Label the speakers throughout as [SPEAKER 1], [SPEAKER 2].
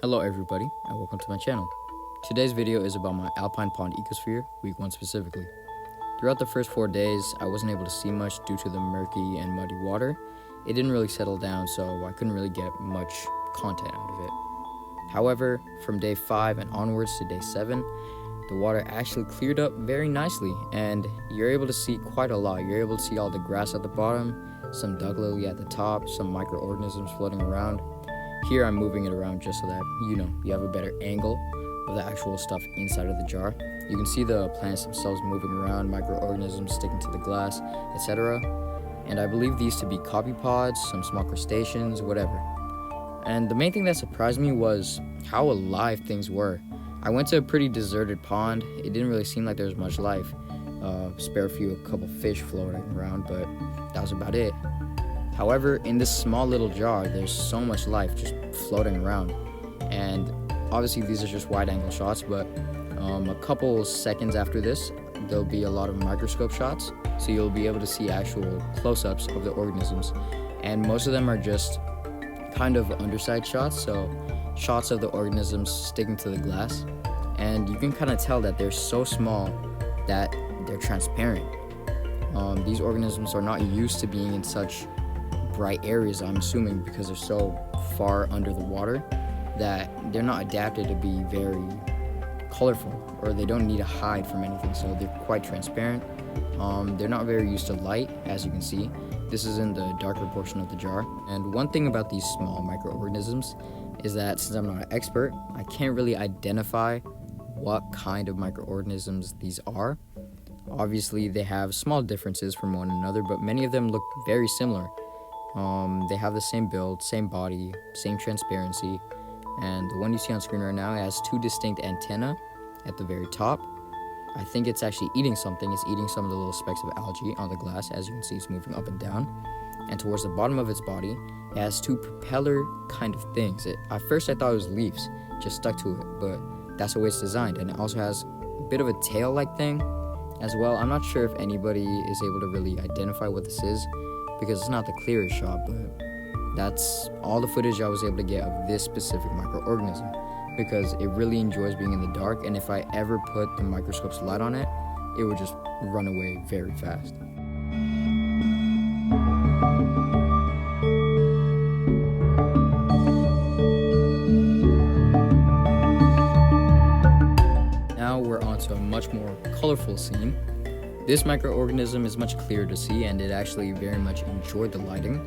[SPEAKER 1] Hello everybody, and welcome to my channel. Today's video is about my Alpine Pond Ecosphere, week 1 specifically. Throughout the first 4 days, I wasn't able to see much due to the murky and muddy water. It didn't really settle down, so I couldn't really get much content out of it. However, from day 5 and onwards to day 7, the water actually cleared up very nicely, and you're able to see quite a lot. You're able to see all the grass at the bottom, some duck lily at the top, some microorganisms floating around. Here I'm moving it around just so that, you have a better angle of the actual stuff inside of the jar. You can see the plants themselves moving around, microorganisms sticking to the glass, etc. And I believe these to be copepods, some small crustaceans, whatever. And the main thing that surprised me was how alive things were. I went to a pretty deserted pond. It didn't really seem like there was much life. Spare a couple fish floating around, but that was about it. However, in this small little jar, there's so much life just floating around. And obviously these are just wide angle shots, but a couple seconds after this, there'll be a lot of microscope shots. So you'll be able to see actual close-ups of the organisms. And most of them are just kind of underside shots, so shots of the organisms sticking to the glass. And you can kind of tell that they're so small that they're transparent. These organisms are not used to being in such bright areas, I'm assuming, because they're so far under the water that they're not adapted to be very colorful, or they don't need to hide from anything, so they're quite transparent. They're not very used to light, as you can see. This is in the darker portion of the jar. And one thing about these small microorganisms is that since I'm not an expert, I can't really identify what kind of microorganisms these are. Obviously, they have small differences from one another, but many of them look very similar. They have the same build, same body, same transparency, and the one you see on screen right now, it has 2 distinct antennae at the very top. I think it's actually eating something. It's eating some of the little specks of algae on the glass. As you can see, it's moving up and down. And towards the bottom of its body, it has 2 propeller kind of things. At first I thought it was leaves, just stuck to it, but that's the way it's designed. And it also has a bit of a tail-like thing as well. I'm not sure if anybody is able to really identify what this is, because it's not the clearest shot, but that's all the footage I was able to get of this specific microorganism, because it really enjoys being in the dark, and if I ever put the microscope's light on it, it would just run away very fast. Now we're on to a much more colorful scene. This microorganism is much clearer to see, and it actually very much enjoyed the lighting.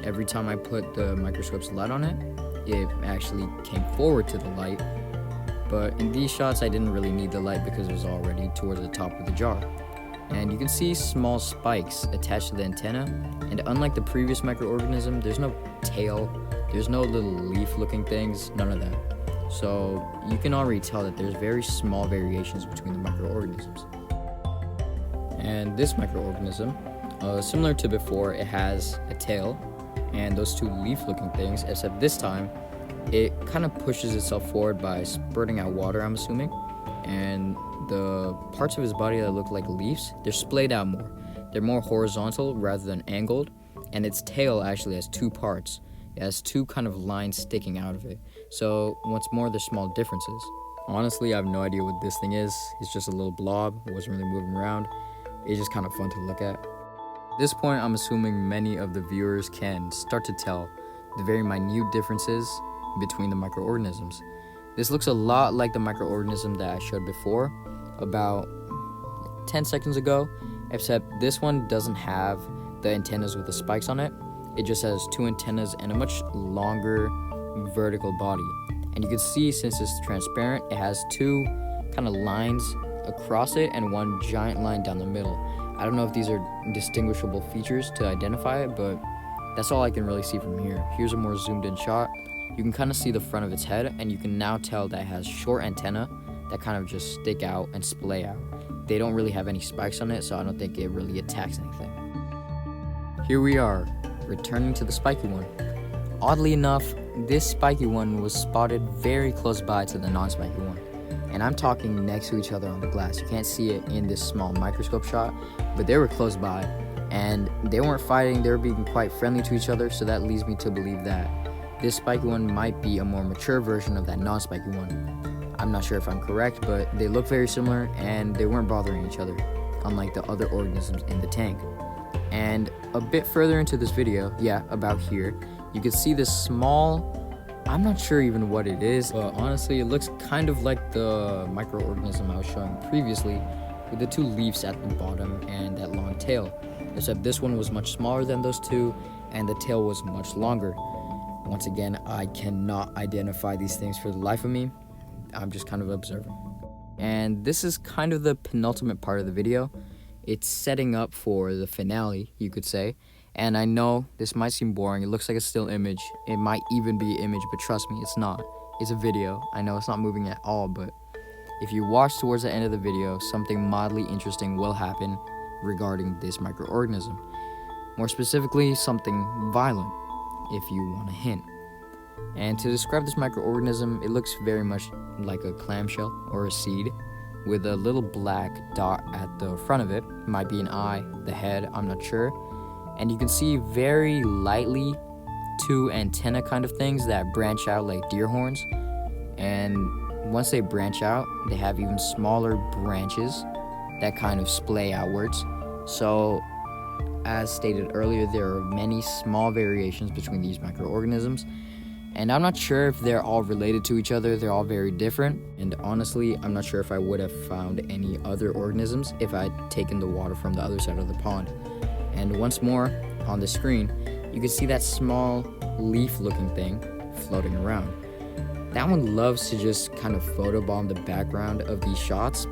[SPEAKER 1] Every time I put the microscope's light on it, it actually came forward to the light. But in these shots, I didn't really need the light because it was already towards the top of the jar. And you can see small spikes attached to the antenna, and unlike the previous microorganism, there's no tail, there's no little leaf-looking things, none of that. So you can already tell that there's very small variations between the microorganisms. And this microorganism, similar to before, it has a tail and those 2 leaf-looking things, except this time it kind of pushes itself forward by spurting out water, I'm assuming. And the parts of his body that look like leaves, they're splayed out more. They're more horizontal rather than angled, and its tail actually has 2 parts. It has 2 kind of lines sticking out of it. So once more, there's small differences. Honestly, I have no idea what this thing is. It's just a little blob. It wasn't really moving around. It's just kind of fun to look at. At this point, I'm assuming many of the viewers can start to tell the very minute differences between the microorganisms. This looks a lot like the microorganism that I showed before, about 10 seconds ago, except this one doesn't have the antennas with the spikes on it. It just has 2 antennas and a much longer vertical body. And you can see, since it's transparent, it has 2 kind of lines across it and 1 giant line down the middle. I don't know if these are distinguishable features to identify it, but that's all I can really see from here. Here's a more zoomed in shot. You can kind of see the front of its head, and you can now tell that it has short antennae that kind of just stick out and splay out. They don't really have any spikes on it, so I don't think it really attacks anything. Here we are, returning to the spiky one. Oddly enough, this spiky one was spotted very close by to the non-spiky one. And I'm talking next to each other on the glass. You can't see it in this small microscope shot, but they were close by, and they weren't fighting. They were being quite friendly to each other, so that leads me to believe that this spiky one might be a more mature version of that non-spiky one. I'm not sure if I'm correct, but they look very similar and they weren't bothering each other, unlike the other organisms in the tank. And a bit further into this video, about here, you can see this small, I'm not sure even what it is, but honestly, it looks kind of like the microorganism I was showing previously, with the two leaves at the bottom and that long tail. Except this one was much smaller than those two, and the tail was much longer. Once again, I cannot identify these things for the life of me. I'm just kind of observing. And this is kind of the penultimate part of the video. It's setting up for the finale, you could say. And I know this might seem boring. It looks like a still image. It might even be an image, but trust me, it's not. It's a video. I know it's not moving at all, but if you watch towards the end of the video, something mildly interesting will happen regarding this microorganism. More specifically, something violent, if you want a hint. And to describe this microorganism, it looks very much like a clamshell or a seed with a little black dot at the front of it. It might be an eye, the head, I'm not sure. And you can see very lightly two antenna kind of things that branch out like deer horns. And once they branch out, they have even smaller branches that kind of splay outwards. So, as stated earlier, there are many small variations between these microorganisms, and I'm not sure if they're all related to each other. They're all very different, and honestly, I'm not sure if I would have found any other organisms if I'd taken the water from the other side of the pond. And once more, on the screen, you can see that small leaf-looking thing floating around. That one loves to just kind of photobomb the background of these shots.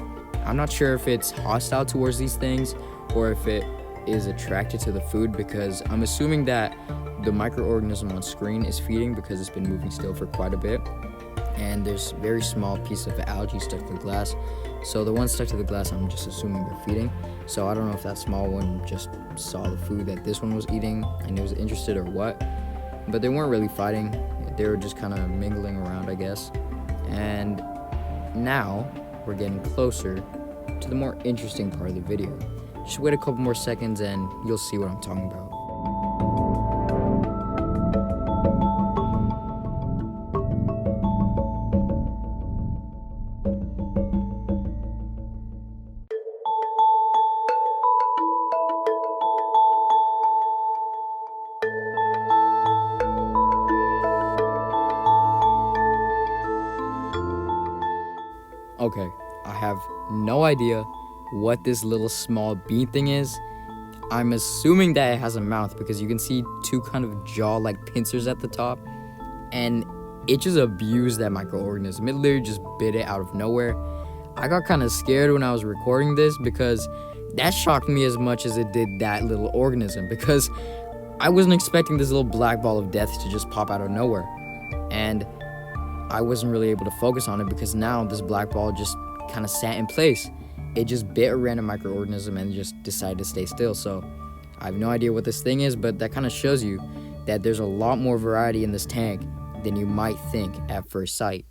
[SPEAKER 1] I'm not sure if it's hostile towards these things or if it is attracted to the food, because I'm assuming that the microorganism on screen is feeding because it's been moving still for quite a bit. And there's very small piece of algae stuck to the glass. So the one stuck to the glass, I'm just assuming they're feeding. So I don't know if that small one just saw the food that this one was eating and it was interested or what. But they weren't really fighting. They were just kind of mingling around, I guess. And now we're getting closer to the more interesting part of the video. Just wait a couple more seconds and you'll see what I'm talking about. Okay, I have no idea what this little small bean thing is. I'm assuming that it has a mouth because you can see two kind of jaw-like pincers at the top, and it just abused that microorganism. It literally just bit it out of nowhere. I got kind of scared when I was recording this because that shocked me as much as it did that little organism, because I wasn't expecting this little black ball of death to just pop out of nowhere. And I wasn't really able to focus on it because now this black ball just kind of sat in place. It just bit a random microorganism and just decided to stay still. So I have no idea what this thing is, but that kind of shows you that there's a lot more variety in this tank than you might think at first sight.